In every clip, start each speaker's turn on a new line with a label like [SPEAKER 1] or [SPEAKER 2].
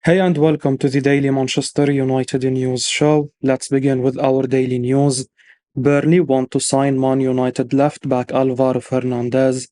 [SPEAKER 1] Hey and welcome to the Daily Manchester United News Show. Let's begin with our daily news. Burnley want to sign Man United left back Alvaro Fernandez.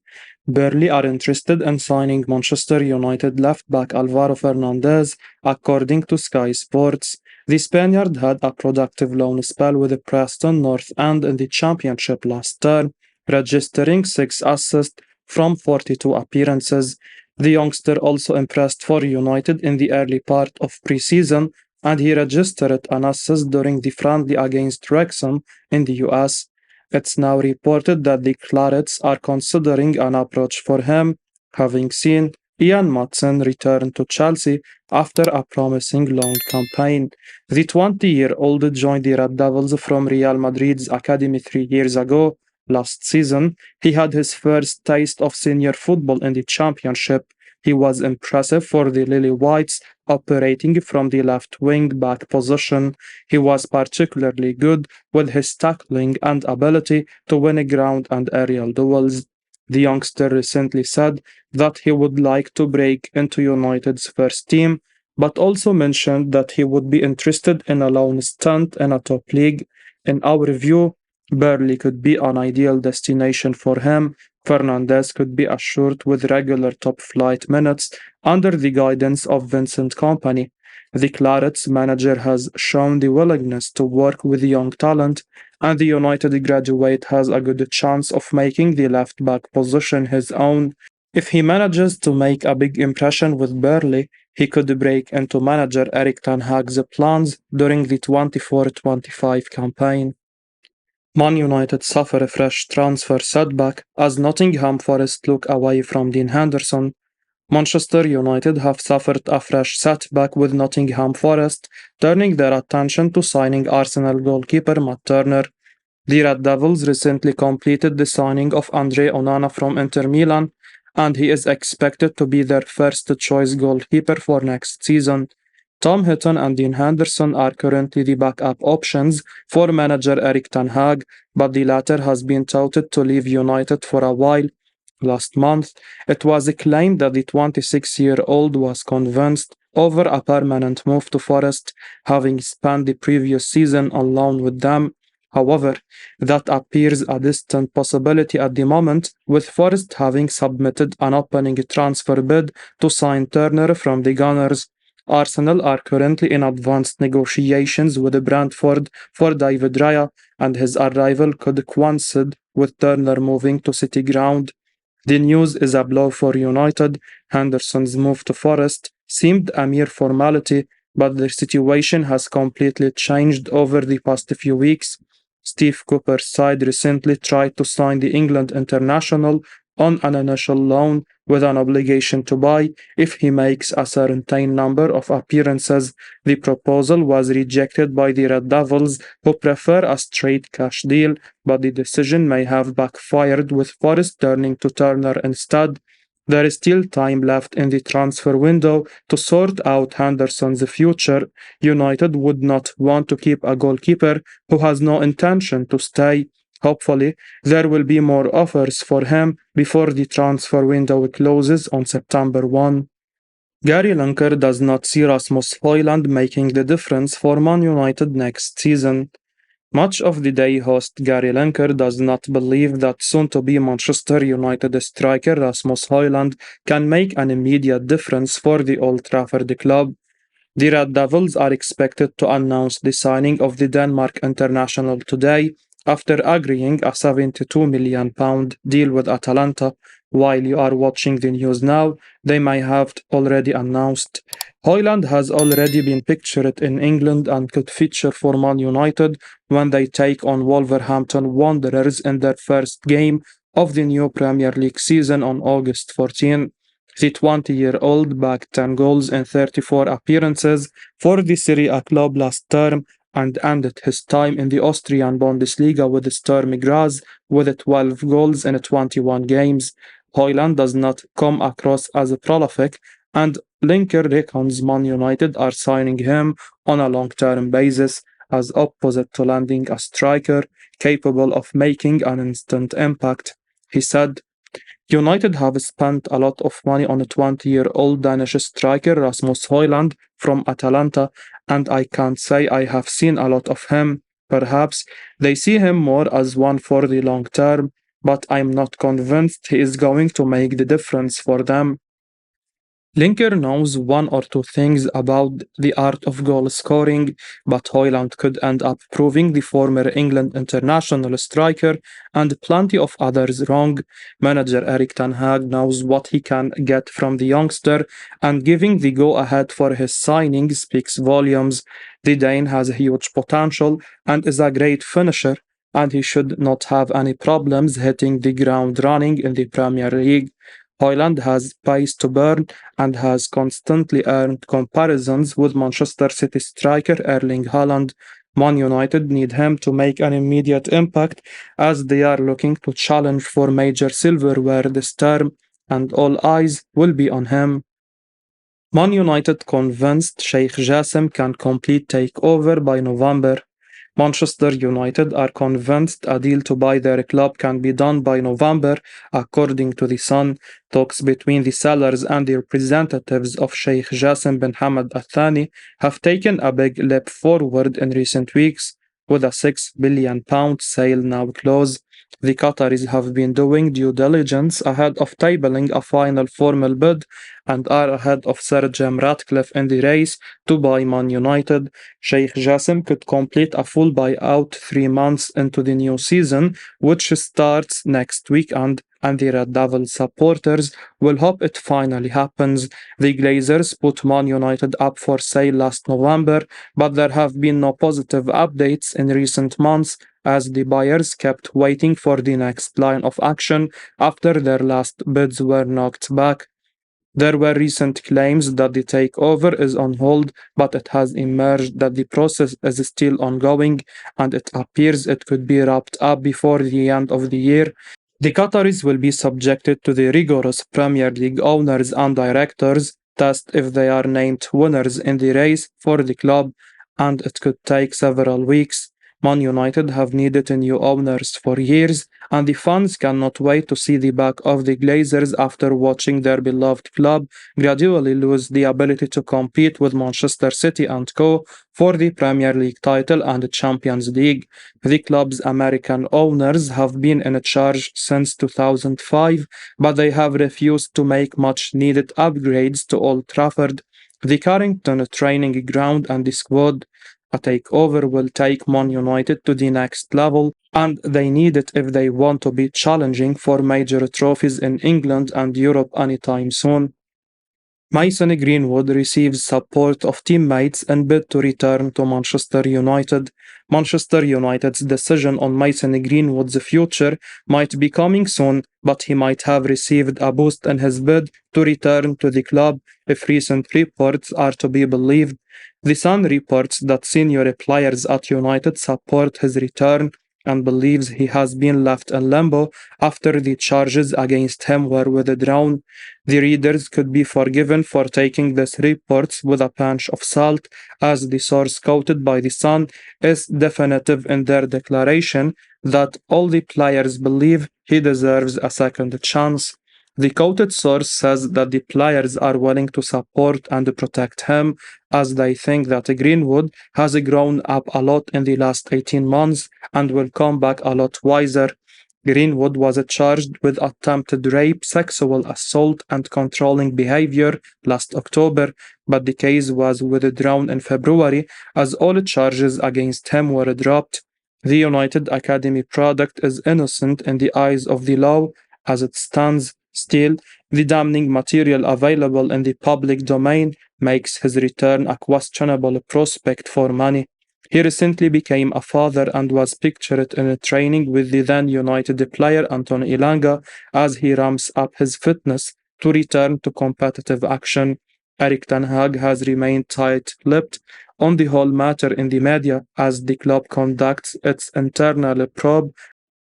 [SPEAKER 1] Burnley are interested in signing Manchester United left back Alvaro Fernandez, according to Sky Sports. The Spaniard had a productive loan spell with the Preston North End in the Championship last term, registering 6 assists from 42 appearances. The youngster also impressed for United in the early part of pre-season, and he registered an assist during the friendly against Wrexham in the US. It's now reported that the Clarets are considering an approach for him, having seen Ian Maatsen return to Chelsea after a promising loan campaign. The 20-year-old joined the Red Devils from Real Madrid's academy 3 years ago. Last season, he had his first taste of senior football in the Championship. He was impressive for the Lily Whites, operating from the left wing back position. He was particularly good with his tackling and ability to win ground and aerial duels. The youngster recently said that he would like to break into United's first team, but also mentioned that he would be interested in a loan stint in a top league. In our view, Burnley could be an ideal destination for him. Fernandez could be assured with regular top flight minutes under the guidance of Vincent Kompany. The Clarets manager has shown the willingness to work with young talent, and the United graduate has a good chance of making the left back position his own. If he manages to make a big impression with Burnley, he could break into manager Erik ten Hag's plans during the 24-25 campaign. Man United suffer a fresh transfer setback as Nottingham Forest look away from Dean Henderson. Manchester United have suffered a fresh setback with Nottingham Forest, turning their attention to signing Arsenal goalkeeper Matt Turner. The Red Devils recently completed the signing of Andre Onana from Inter Milan, and he is expected to be their first choice goalkeeper for next season. Tom Hitton and Dean Henderson are currently the backup options for manager Erik ten Hag, but the latter has been touted to leave United for a while. Last month, it was claimed that the 26-year-old was convinced over a permanent move to Forest, having spent the previous season on loan with them. However, that appears a distant possibility at the moment, with Forest having submitted an opening transfer bid to sign Turner from the Gunners. Arsenal are currently in advanced negotiations with Brentford for David Raya, and his arrival could coincide with Turner moving to City Ground. The news is a blow for United. Henderson's move to Forest seemed a mere formality, but the situation has completely changed over the past few weeks. Steve Cooper's side recently tried to sign the England international on an initial loan with an obligation to buy if he makes a certain number of appearances. The proposal was rejected by the Red Devils, who prefer a straight cash deal, but the decision may have backfired with Forest turning to Turner instead. There is still time left in the transfer window to sort out Henderson's future. United would not want to keep a goalkeeper who has no intention to stay. Hopefully, there will be more offers for him before the transfer window closes on September 1. Gary Lineker does not see Rasmus Hojlund making the difference for Man United next season. Match of the Day host Gary Lineker does not believe that soon-to-be Manchester United striker Rasmus Hojlund can make an immediate difference for the Old Trafford club. The Red Devils are expected to announce the signing of the Denmark international today, after agreeing a £72 million deal with Atalanta. While you are watching the news now, they may have already announced. Hojlund has already been pictured in England and could feature for Man United when they take on Wolverhampton Wanderers in their first game of the new Premier League season on August 14. The 20-year-old bagged 10 goals in 34 appearances for the Serie A club last term and ended his time in the Austrian Bundesliga with Sturm Graz with 12 goals in 21 games. Hojlund does not come across as prolific, and Lineker reckons Man United are signing him on a long-term basis, as opposite to landing a striker capable of making an instant impact. He said, United have spent a lot of money on a 20-year-old Danish striker Rasmus Hojlund from Atalanta, and I can't say I have seen a lot of him. Perhaps they see him more as one for the long term, but I'm not convinced he is going to make the difference for them. Linker knows one or two things about the art of goal scoring, but Hojlund could end up proving the former England international striker and plenty of others wrong. Manager Erik ten Hag knows what he can get from the youngster, and giving the go-ahead for his signing speaks volumes. The Dane has huge potential and is a great finisher, and he should not have any problems hitting the ground running in the Premier League. Hojlund has pace to burn and has constantly earned comparisons with Manchester City striker Erling Haaland. Man United need him to make an immediate impact as they are looking to challenge for major silverware this term, and all eyes will be on him. Man United convinced Sheikh Jassim can complete takeover by November. Manchester United are convinced a deal to buy their club can be done by November, according to The Sun. Talks between the sellers and the representatives of Sheikh Jassim bin Hamad Al Thani have taken a big leap forward in recent weeks, with a £6 billion sale now close. The Qataris have been doing due diligence ahead of tabling a final formal bid and are ahead of Sir Jim Ratcliffe in the race to buy Man United. Sheikh Jassim could complete a full buyout 3 months into the new season, which starts next weekend, and the Red Devil supporters will hope it finally happens. The Glazers put Man United up for sale last November, but there have been no positive updates in recent months as the buyers kept waiting for the next line of action after their last bids were knocked back. There were recent claims that the takeover is on hold, but it has emerged that the process is still ongoing and it appears it could be wrapped up before the end of the year. The Qataris will be subjected to the rigorous Premier League owners and directors test if they are named winners in the race for the club, and it could take several weeks. Man United have needed new owners for years, and the fans cannot wait to see the back of the Glazers after watching their beloved club gradually lose the ability to compete with Manchester City and co. for the Premier League title and the Champions League. The club's American owners have been in charge since 2005, but they have refused to make much needed upgrades to Old Trafford, the Carrington training ground, and the squad. A takeover will take Man United to the next level, and they need it if they want to be challenging for major trophies in England and Europe anytime soon. Mason Greenwood receives support of teammates and bid to return to Manchester United. Manchester United's decision on Mason Greenwood's future might be coming soon, but he might have received a boost in his bid to return to the club if recent reports are to be believed. The Sun reports that senior players at United support his return and believes he has been left in limbo after the charges against him were withdrawn. The readers could be forgiven for taking these reports with a pinch of salt, as the source quoted by The Sun is definitive in their declaration that all the players believe he deserves a second chance. The quoted source says that the players are willing to support and protect him, as they think that Greenwood has grown up a lot in the last 18 months and will come back a lot wiser. Greenwood was charged with attempted rape, sexual assault, and controlling behavior last October, but the case was withdrawn in February as all charges against him were dropped. The United Academy product is innocent in the eyes of the law as it stands. Still, the damning material available in the public domain makes his return a questionable prospect for many. He recently became a father and was pictured in training with the then United player Anton Elanga as he ramps up his fitness to return to competitive action. Erik ten Hag has remained tight-lipped on the whole matter in the media as the club conducts its internal probe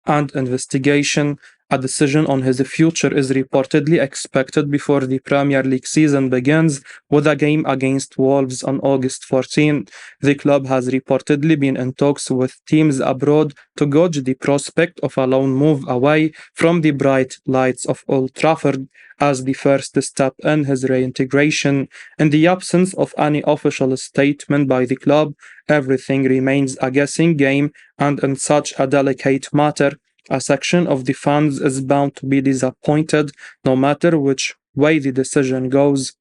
[SPEAKER 1] and investigation. A decision on his future is reportedly expected before the Premier League season begins, with a game against Wolves on August 14. The club has reportedly been in talks with teams abroad to gauge the prospect of a loan move away from the bright lights of Old Trafford as the first step in his reintegration. In the absence of any official statement by the club, everything remains a guessing game, and in such a delicate matter, a section of the fans is bound to be disappointed no matter which way the decision goes.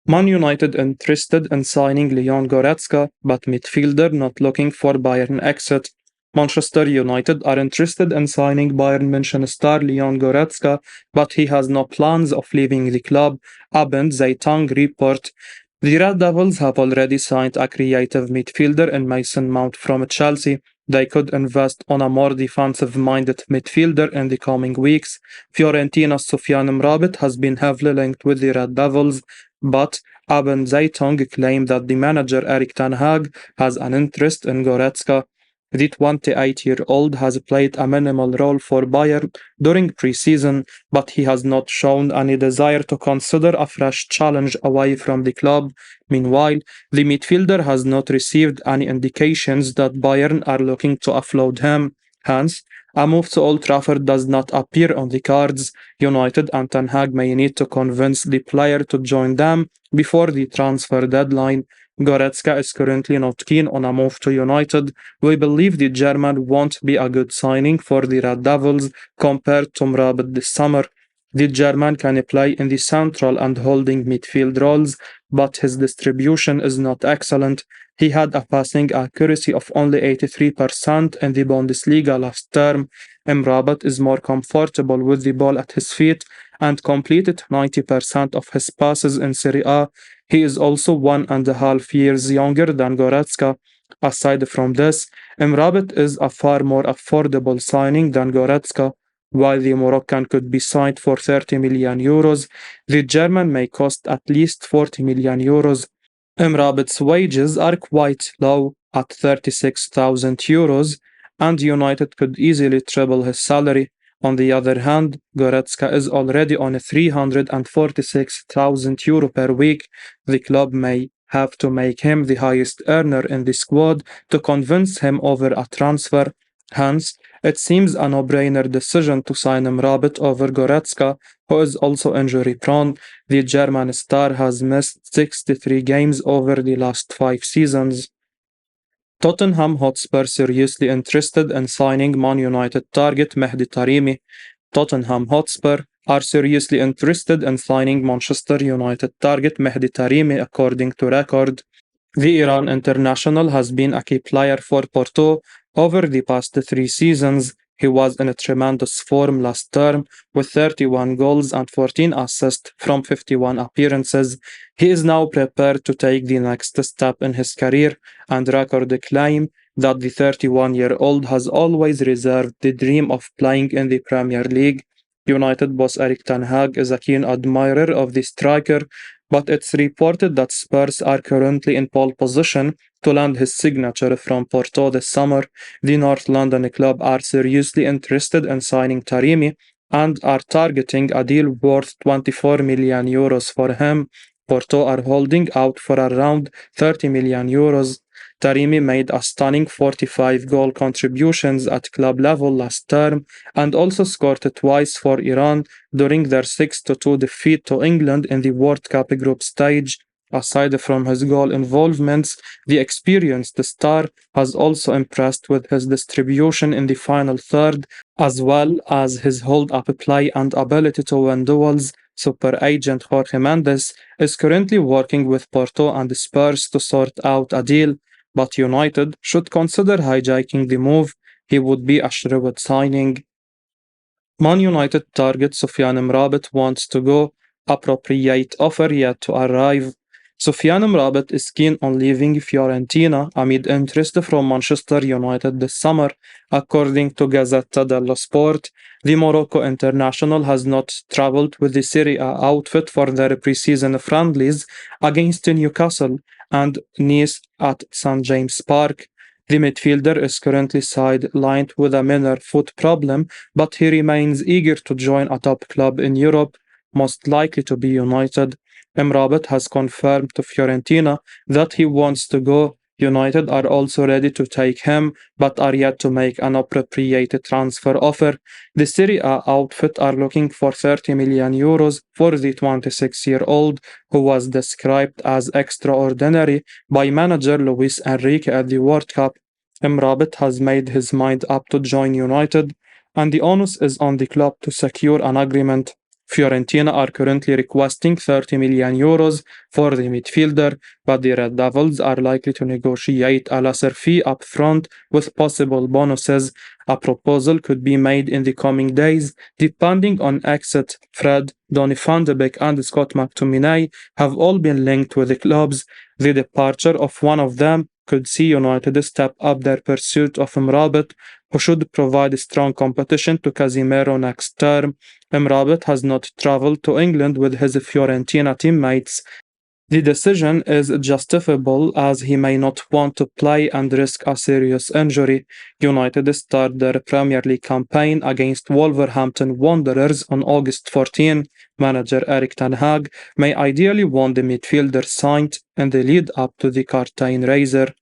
[SPEAKER 1] Man United interested in signing Leon Goretzka, but midfielder not looking for Bayern exit. Manchester United are interested in signing Bayern München star Leon Goretzka, but he has no plans of leaving the club, Abend Zeitung report. The Red Devils have already signed a creative midfielder in Mason Mount from Chelsea. They could invest on a more defensive-minded midfielder in the coming weeks. Fiorentina's Sofiane Amrabat has been heavily linked with the Red Devils, but Abend Zeitung claimed that the manager Erik ten Hag has an interest in Goretzka. The 28-year-old has played a minimal role for Bayern during pre-season, but he has not shown any desire to consider a fresh challenge away from the club. Meanwhile, the midfielder has not received any indications that Bayern are looking to offload him. Hence, a move to Old Trafford does not appear on the cards. United and Ten Hag may need to convince the player to join them before the transfer deadline. Goretzka is currently not keen on a move to United. We believe the German won't be a good signing for the Red Devils compared to Amrabat this summer. The German can play in the central and holding midfield roles, but his distribution is not excellent. He had a passing accuracy of only 83% in the Bundesliga last term. Amrabat is more comfortable with the ball at his feet and completed 90% of his passes in Serie A. He is also 1.5 years younger than Goretzka. Aside from this, Amrabat is a far more affordable signing than Goretzka. While the Moroccan could be signed for 30 million euros, the German may cost at least 40 million euros. Amrabat's wages are quite low at 36,000 euros, and United could easily treble his salary. On the other hand, Goretzka is already on 346,000 euro per week. The club may have to make him the highest earner in the squad to convince him over a transfer. Hence, it seems a no-brainer decision to sign Amrabat over Goretzka, who is also injury-prone. The German star has missed 63 games over the last 5 seasons. Tottenham Hotspur seriously interested in signing Man United target Mehdi Taremi. Tottenham Hotspur are seriously interested in signing Manchester United target Mehdi Taremi, according to Record. The Iran international has been a key player for Porto over the past 3 seasons. He was in a tremendous form last term with 31 goals and 14 assists from 51 appearances. He is now prepared to take the next step in his career, and Record claim that the 31-year-old has always reserved the dream of playing in the Premier League. United boss Erik ten Hag is a keen admirer of the striker, but it's reported that Spurs are currently in pole position to land his signature from Porto this summer. The North London club are seriously interested in signing Taremi and are targeting a deal worth 24 million euros for him. Porto are holding out for around 30 million euros. Taremi made a stunning 45 goal contributions at club level last term and also scored twice for Iran during their 6-2 defeat to England in the World Cup group stage. Aside from his goal involvements, the experienced star has also impressed with his distribution in the final third, as well as his hold-up play and ability to win duels. Super agent Jorge Mendes is currently working with Porto and Spurs to sort out a deal, but United should consider hijacking the move. He would be a shrewd signing. Man United target Sofiane Amrabat wants to go. Appropriate offer yet to arrive. Sofiane Amrabat is keen on leaving Fiorentina amid interest from Manchester United this summer, according to Gazzetta dello Sport. The Morocco international has not travelled with the Serie A outfit for their pre-season friendlies against Newcastle and Nice at St James Park. The midfielder is currently sidelined with a minor foot problem, but he remains eager to join a top club in Europe, most likely to be United. Amrabat has confirmed to Fiorentina that he wants to go. United are also ready to take him, but are yet to make an appropriate transfer offer. The Serie A outfit are looking for 30 million euros for the 26-year-old, who was described as extraordinary by manager Luis Enrique at the World Cup. Amrabat has made his mind up to join United, and the onus is on the club to secure an agreement. Fiorentina are currently requesting 30 million euros for the midfielder, but the Red Devils are likely to negotiate a lesser fee up front with possible bonuses. A proposal could be made in the coming days, depending on exit. Fred, Donny van de Beek and Scott McTominay have all been linked with the clubs. The departure of one of them could see United step up their pursuit of Amrabat, who should provide strong competition to Casemiro next term. Amrabat has not travelled to England with his Fiorentina teammates. The decision is justifiable as he may not want to play and risk a serious injury. United start their Premier League campaign against Wolverhampton Wanderers on August 14. Manager Erik ten Hag may ideally want the midfielder signed in the lead up to the curtain raiser.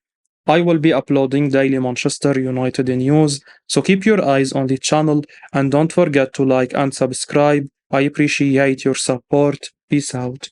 [SPEAKER 1] I will be uploading daily Manchester United news, so keep your eyes on the channel and don't forget to like and subscribe. I appreciate your support. Peace out.